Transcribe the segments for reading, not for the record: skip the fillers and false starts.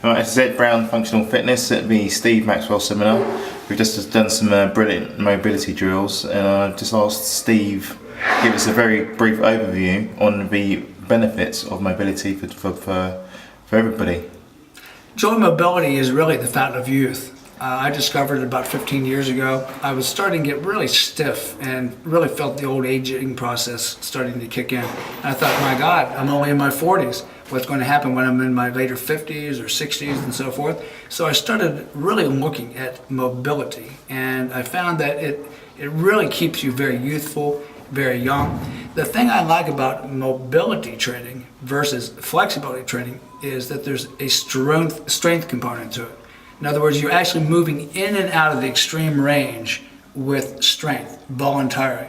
Right, it's Ed Brown Functional Fitness at the Steve Maxwell seminar. We've just done some brilliant mobility drills, and I just asked Steve to give us a very brief overview on the benefits of mobility for everybody. Joint mobility is really the fountain of youth. I discovered it about 15 years ago. I was starting to get really stiff and really felt the old aging process starting to kick in. And I thought, my God, I'm only in my 40s. What's going to happen when I'm in my later 50s or 60s and so forth? So I started really looking at mobility, and I found that it really keeps you very youthful, very young. The thing I like about mobility training versus flexibility training is that there's a strength component to it. In other words, you're actually moving in and out of the extreme range with strength, voluntary.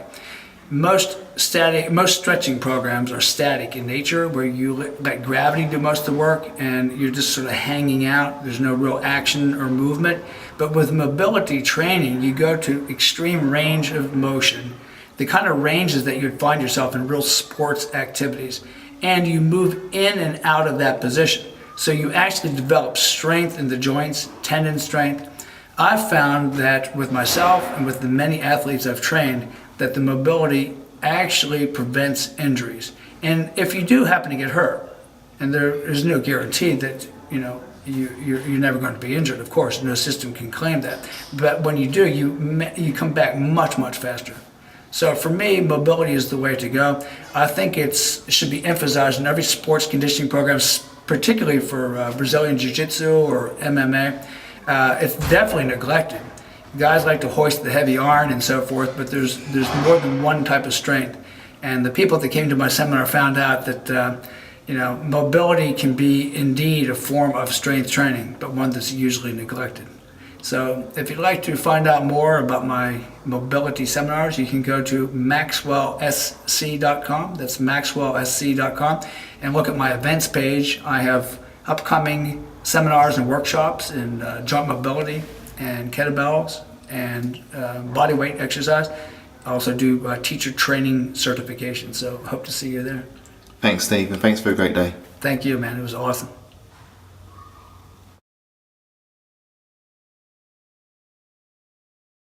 Most stretching programs are static in nature, where you let gravity do most of the work and you're just sort of hanging out. There's no real action or movement. But with mobility training, you go to extreme range of motion, the kind of ranges that you'd find yourself in real sports activities, and you move in and out of that position. So you actually develop strength in the joints, tendon strength. I've found that with myself and with the many athletes I've trained, that the mobility actually prevents injuries. And if you do happen to get hurt, and there is no guarantee that you're never going to be injured, of course, no system can claim that. But when you do, you come back much faster. So for me, mobility is the way to go. I think it should be emphasized in every sports conditioning program, particularly for Brazilian Jiu-Jitsu or MMA. It's definitely neglected. Guys like to hoist the heavy iron and so forth, but there's more than one type of strength. And the people that came to my seminar found out that mobility can be indeed a form of strength training, but one that's usually neglected. So if you'd like to find out more about my mobility seminars, you can go to maxwellsc.com. That's maxwellsc.com, and look at my events page. I have upcoming seminars and workshops in joint mobility and kettlebells and body weight exercise. I also do teacher training certification, so hope to see you there. Thanks, Steve, and thanks for a great day. Thank you, man. It was awesome.